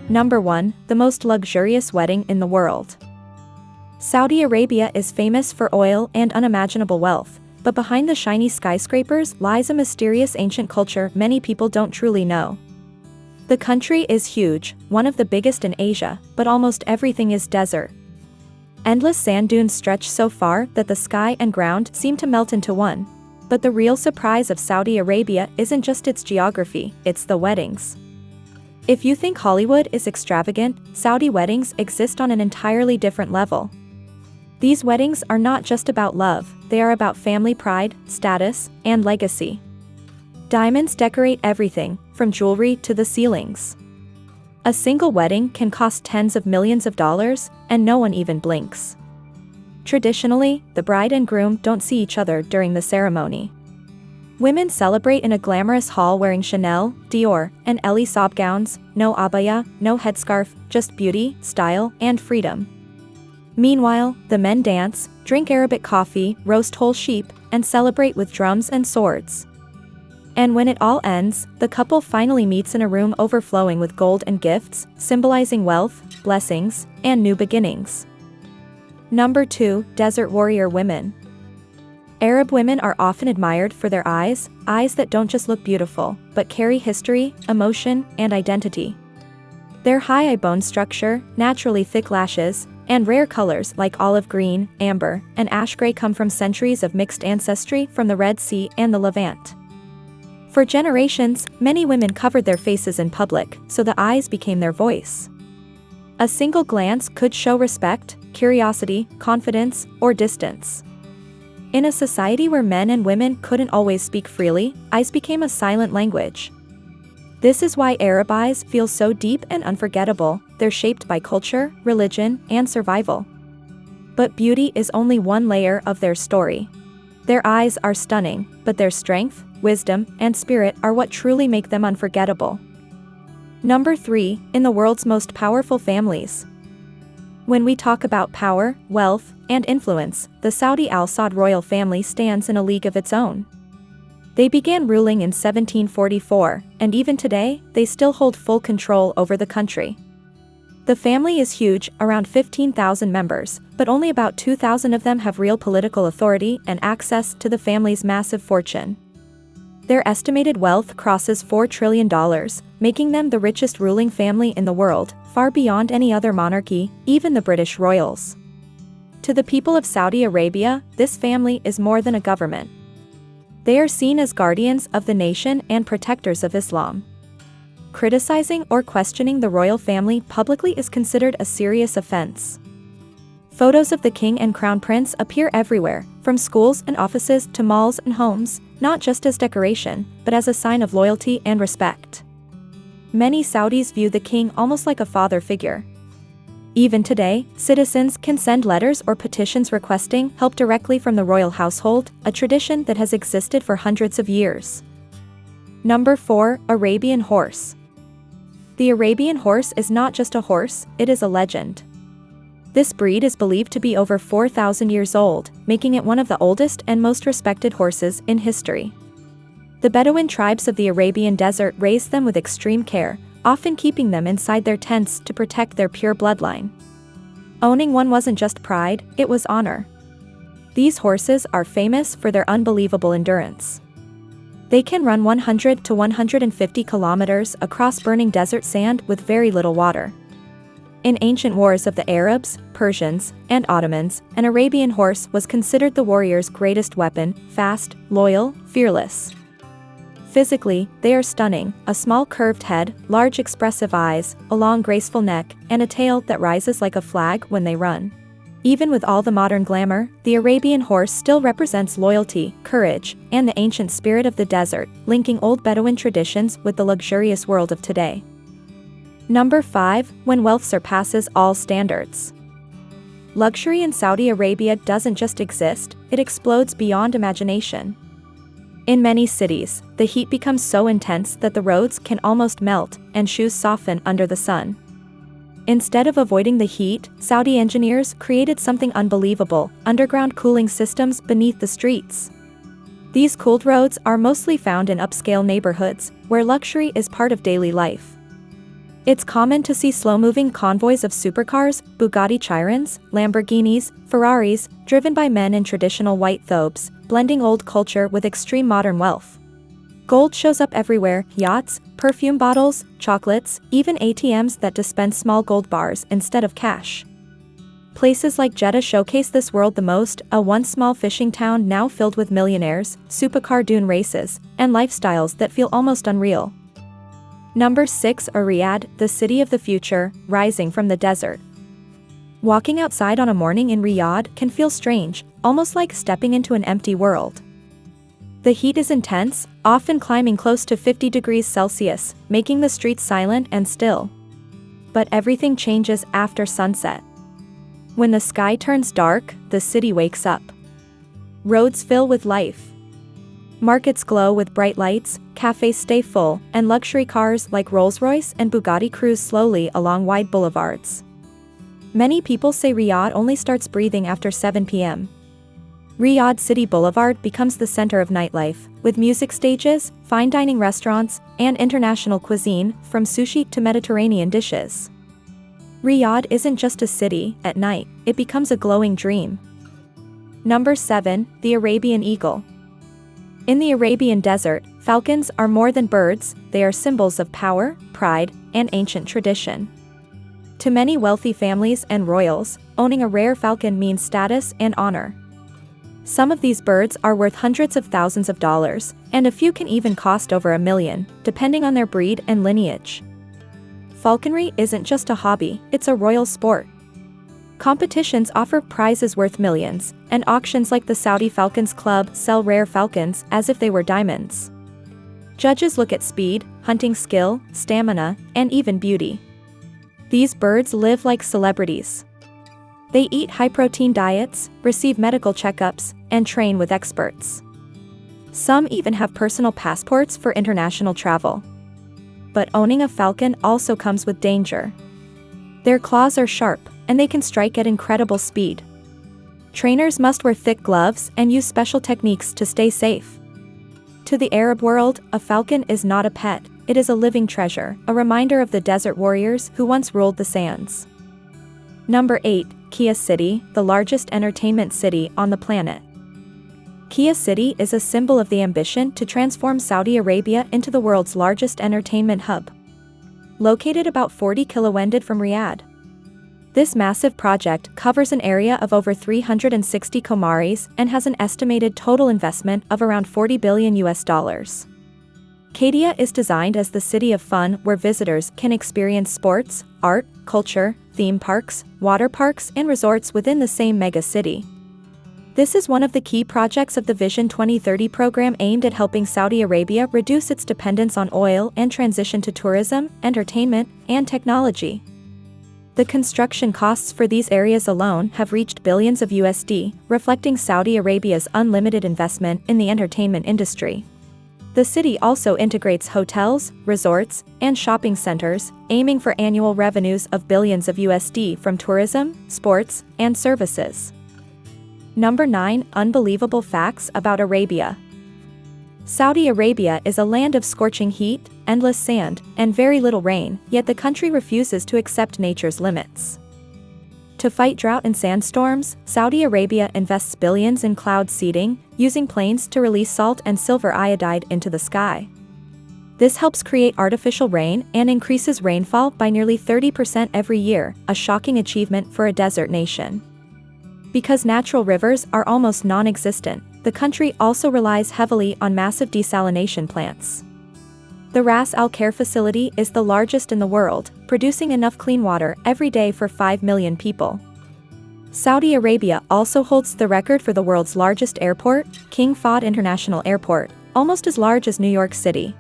Number 1. The most luxurious wedding in the world. Saudi Arabia is famous for oil and unimaginable wealth, but behind the shiny skyscrapers lies a mysterious ancient culture many people don't truly know. The country is huge, one of the biggest in Asia, but almost everything is desert. Endless sand dunes stretch so far that the sky and ground seem to melt into one. But the real surprise of Saudi Arabia isn't just its geography, it's the weddings. If you think Hollywood is extravagant, Saudi weddings exist on an entirely different level. These weddings are not just about love, they are about family pride, status, and legacy. Diamonds decorate everything, from jewelry to the ceilings. A single wedding can cost tens of millions of dollars, and no one even blinks. Traditionally, the bride and groom don't see each other during the ceremony. Women celebrate in a glamorous hall wearing Chanel, Dior, and Elie Saab gowns, no abaya, no headscarf, just beauty, style, and freedom. Meanwhile, the men dance, drink Arabic coffee, roast whole sheep, and celebrate with drums and swords. And when it all ends, the couple finally meets in a room overflowing with gold and gifts, symbolizing wealth, blessings, and new beginnings. Number 2. Desert warrior women. Arab women are often admired for their eyes that don't just look beautiful, but carry history, emotion, and identity. Their high eye bone structure, naturally thick lashes, and rare colors like olive green, amber, and ash gray come from centuries of mixed ancestry from the Red Sea and the Levant. For generations, many women covered their faces in public, so the eyes became their voice. A single glance could show respect, curiosity, confidence, or distance. In a society where men and women couldn't always speak freely, eyes became a silent language. This is why Arab eyes feel so deep and unforgettable. They're shaped by culture, religion, and survival. But beauty is only one layer of their story. Their eyes are stunning, but their strength, wisdom, and spirit are what truly make them unforgettable. Number 3. In the world's most powerful families. When we talk about power, wealth, and influence, the Saudi Al Saud royal family stands in a league of its own. They began ruling in 1744, and even today, they still hold full control over the country. The family is huge, around 15,000 members, but only about 2,000 of them have real political authority and access to the family's massive fortune. Their estimated wealth crosses $4 trillion, making them the richest ruling family in the world, far beyond any other monarchy, even the British royals. To the people of Saudi Arabia, this family is more than a government. They are seen as guardians of the nation and protectors of Islam. Criticizing or questioning the royal family publicly is considered a serious offense. Photos of the king and crown prince appear everywhere, from schools and offices to malls and homes, not just as decoration, but as a sign of loyalty and respect. Many Saudis view the king almost like a father figure. Even today, citizens can send letters or petitions requesting help directly from the royal household, a tradition that has existed for hundreds of years. Number 4. Arabian horse. The Arabian horse is not just a horse, it is a legend. This breed is believed to be over 4,000 years old, making it one of the oldest and most respected horses in history. The Bedouin tribes of the Arabian desert raised them with extreme care, often keeping them inside their tents to protect their pure bloodline. Owning one wasn't just pride, it was honor. These horses are famous for their unbelievable endurance. They can run 100 to 150 kilometers across burning desert sand with very little water. In ancient wars of the Arabs, Persians, and Ottomans, an Arabian horse was considered the warrior's greatest weapon, fast, loyal, fearless. Physically, they are stunning, a small curved head, large expressive eyes, a long graceful neck, and a tail that rises like a flag when they run. Even with all the modern glamour, the Arabian horse still represents loyalty, courage, and the ancient spirit of the desert, linking old Bedouin traditions with the luxurious world of today. Number 5. When wealth surpasses all standards. Luxury in Saudi Arabia doesn't just exist, it explodes beyond imagination. In many cities, the heat becomes so intense that the roads can almost melt, and shoes soften under the sun. Instead of avoiding the heat, Saudi engineers created something unbelievable: underground cooling systems beneath the streets. These cooled roads are mostly found in upscale neighborhoods, where luxury is part of daily life. It's common to see slow-moving convoys of supercars, Bugatti Chirons, Lamborghinis, Ferraris, driven by men in traditional white thobes, blending old culture with extreme modern wealth. Gold shows up everywhere: yachts, perfume bottles, chocolates, even ATMs that dispense small gold bars instead of cash. Places like Jeddah showcase this world the most, a once small fishing town now filled with millionaires, supercar dune races, and lifestyles that feel almost unreal. Number 6 are Riyadh, the city of the future, rising from the desert. Walking outside on a morning in Riyadh can feel strange, almost like stepping into an empty world. The heat is intense, often climbing close to 50 degrees Celsius, making the streets silent and still. But everything changes after sunset. When the sky turns dark, the city wakes up. Roads fill with life. Markets glow with bright lights, cafes stay full, and luxury cars like Rolls-Royce and Bugatti cruise slowly along wide boulevards. Many people say Riyadh only starts breathing after 7 p.m. Riyadh City Boulevard becomes the center of nightlife, with music stages, fine dining restaurants, and international cuisine, from sushi to Mediterranean dishes. Riyadh isn't just a city; at night, it becomes a glowing dream. Number 7, the Arabian Eagle. In the Arabian desert, falcons are more than birds, they are symbols of power, pride, and ancient tradition. To many wealthy families and royals, owning a rare falcon means status and honor. Some of these birds are worth hundreds of thousands of dollars, and a few can even cost over $1 million, depending on their breed and lineage. Falconry isn't just a hobby, it's a royal sport. Competitions offer prizes worth millions, and auctions like the Saudi Falcons Club sell rare falcons as if they were diamonds. Judges look at speed, hunting skill, stamina, and even beauty. These birds live like celebrities. They eat high-protein diets, receive medical checkups, and train with experts. Some even have personal passports for international travel. But owning a falcon also comes with danger. Their claws are sharp, and they can strike at incredible speed. Trainers must wear thick gloves and use special techniques to stay safe. To the Arab world, a falcon is not a pet, it is a living treasure, a reminder of the desert warriors who once ruled the sands. Number 8, Kia City, the largest entertainment city on the planet. Kia City is a symbol of the ambition to transform Saudi Arabia into the world's largest entertainment hub. Located about 40 km from Riyadh, this massive project covers an area of over 360 kilometers and has an estimated total investment of around $40 billion. Kia is designed as the city of fun where visitors can experience sports, art, culture, theme parks, water parks, and resorts within the same mega city. This is one of the key projects of the Vision 2030 program aimed at helping Saudi Arabia reduce its dependence on oil and transition to tourism, entertainment, and technology. The construction costs for these areas alone have reached billions of USD, reflecting Saudi Arabia's unlimited investment in the entertainment industry. The city also integrates hotels, resorts, and shopping centers, aiming for annual revenues of billions of USD from tourism, sports, and services. Number 9, unbelievable facts about Arabia. Saudi Arabia is a land of scorching heat, endless sand, and very little rain, yet the country refuses to accept nature's limits. To fight drought and sandstorms, Saudi Arabia invests billions in cloud seeding, using planes to release salt and silver iodide into the sky. This helps create artificial rain and increases rainfall by nearly 30% every year, a shocking achievement for a desert nation. Because natural rivers are almost non-existent, the country also relies heavily on massive desalination plants. The Ras Al Khair facility is the largest in the world, producing enough clean water every day for 5 million people. Saudi Arabia also holds the record for the world's largest airport, King Fahd International Airport, almost as large as New York City.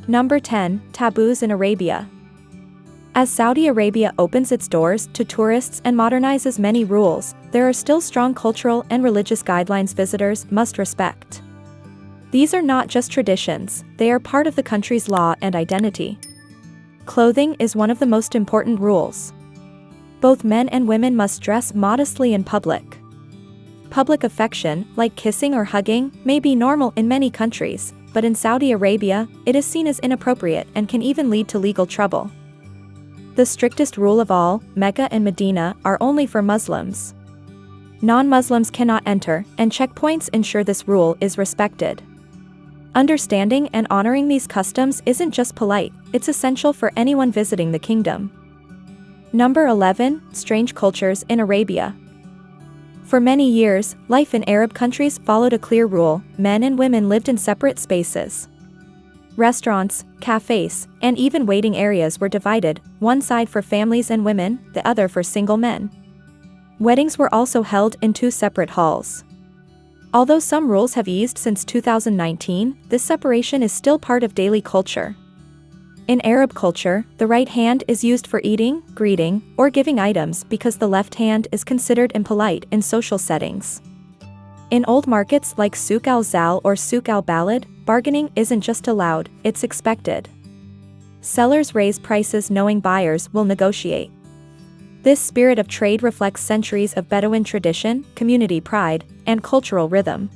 Number 10, taboos in Arabia. As Saudi Arabia opens its doors to tourists and modernizes many rules, there are still strong cultural and religious guidelines visitors must respect. These are not just traditions, they are part of the country's law and identity. Clothing is one of the most important rules. Both men and women must dress modestly in public. Public affection, like kissing or hugging, may be normal in many countries, but in Saudi Arabia, it is seen as inappropriate and can even lead to legal trouble. The strictest rule of all, Mecca and Medina are only for Muslims. Non-Muslims cannot enter, and checkpoints ensure this rule is respected. Understanding and honoring these customs isn't just polite, it's essential for anyone visiting the kingdom. Number 11, Strange cultures in Arabia. For many years, life in Arab countries followed a clear rule: men and women lived in separate spaces. Restaurants, cafes, and even waiting areas were divided, one side for families and women, the other for single men. Weddings were also held in two separate halls. Although some rules have eased since 2019, this separation is still part of daily culture. In Arab culture, the right hand is used for eating, greeting, or giving items because the left hand is considered impolite in social settings. In old markets like Souk al-Zal or Souk al-Balad, bargaining isn't just allowed, it's expected. Sellers raise prices knowing buyers will negotiate. This spirit of trade reflects centuries of Bedouin tradition, community pride, and cultural rhythm.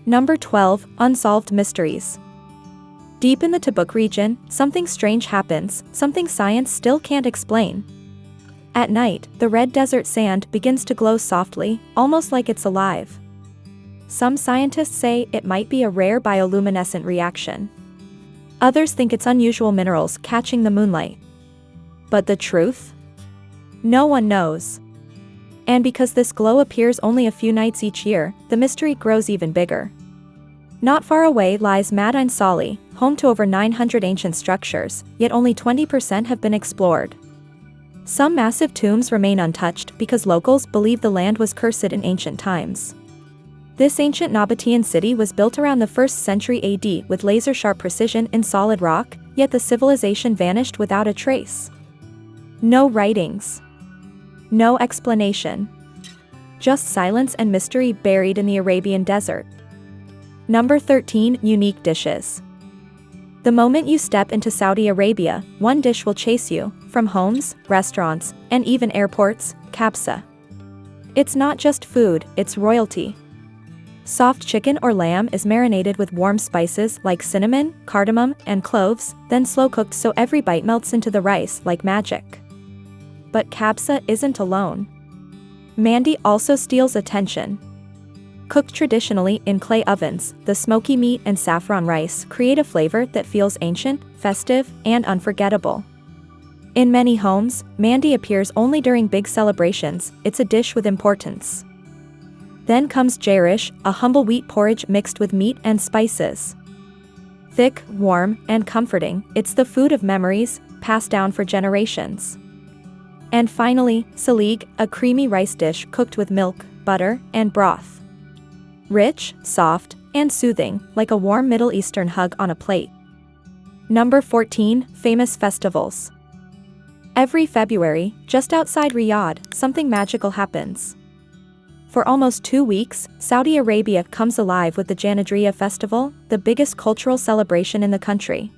Number 12, Unsolved mysteries. Deep in the Tabuk region, something strange happens, something science still can't explain. At night, the red desert sand begins to glow softly, almost like it's alive. Some scientists say it might be a rare bioluminescent reaction. Others think it's unusual minerals catching the moonlight. But the truth? No one knows. And because this glow appears only a few nights each year, the mystery grows even bigger. Not far away lies Madain Salih, home to over 900 ancient structures, yet only 20% have been explored. Some massive tombs remain untouched because locals believe the land was cursed in ancient times. This ancient Nabatean city was built around the 1st century AD with laser-sharp precision in solid rock, yet the civilization vanished without a trace. No writings. No explanation. Just silence and mystery buried in the Arabian desert. Number 13, Unique dishes. The moment you step into Saudi Arabia, one dish will chase you, from homes, restaurants, and even airports: kabsa. It's not just food, it's royalty. Soft chicken or lamb is marinated with warm spices like cinnamon, cardamom, and cloves, then slow-cooked so every bite melts into the rice like magic. But kabsa isn't alone. Mandi also steals attention. Cooked traditionally in clay ovens, the smoky meat and saffron rice create a flavor that feels ancient, festive, and unforgettable. In many homes, mandi appears only during big celebrations, it's a dish with importance. Then comes jarish, a humble wheat porridge mixed with meat and spices. Thick, warm, and comforting, it's the food of memories, passed down for generations. And finally, salig, a creamy rice dish cooked with milk, butter, and broth. Rich, soft, and soothing, like a warm Middle Eastern hug on a plate. Number 14, Famous festivals. Every February, just outside Riyadh, something magical happens. For almost 2 weeks, Saudi Arabia comes alive with the Janadriya Festival, the biggest cultural celebration in the country.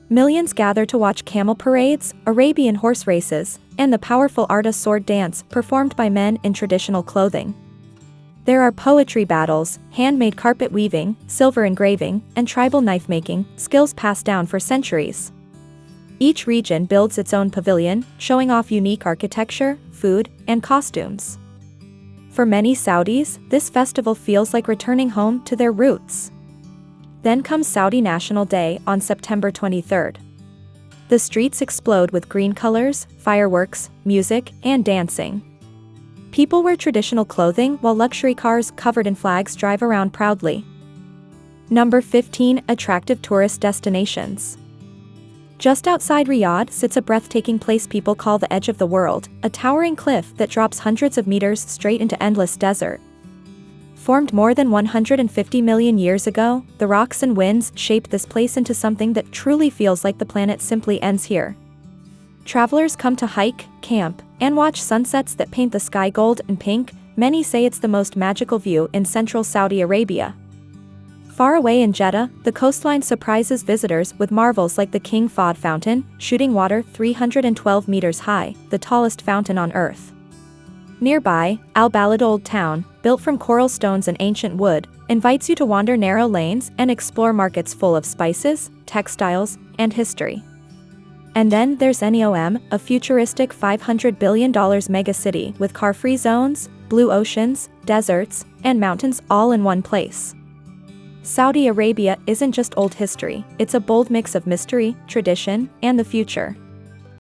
Millions gather to watch camel parades, Arabian horse races, and the powerful Arda sword dance performed by men in traditional clothing. There are poetry battles, handmade carpet weaving, silver engraving, and tribal knife making, skills passed down for centuries. Each region builds its own pavilion, showing off unique architecture, food, and costumes. For many Saudis, this festival feels like returning home to their roots. Then comes Saudi National Day on September 23rd. The streets explode with green colors, fireworks, music, and dancing. People wear traditional clothing while luxury cars covered in flags drive around proudly. Number 15, Attractive tourist destinations. Just outside Riyadh sits a breathtaking place people call the Edge of the World, a towering cliff that drops hundreds of meters straight into endless desert. Formed more than 150 million years ago, the rocks and winds shaped this place into something that truly feels like the planet simply ends here. Travelers come to hike, camp, and watch sunsets that paint the sky gold and pink. Many say it's the most magical view in central Saudi Arabia. Far away in Jeddah, the coastline surprises visitors with marvels like the King Fahd Fountain, shooting water 312 meters high, the tallest fountain on Earth. Nearby, Al Balad Old Town, built from coral stones and ancient wood, invites you to wander narrow lanes and explore markets full of spices, textiles, and history. And then there's NEOM, a futuristic $500 billion megacity with car-free zones, blue oceans, deserts, and mountains all in one place. Saudi Arabia isn't just old history, it's a bold mix of mystery, tradition, and the future.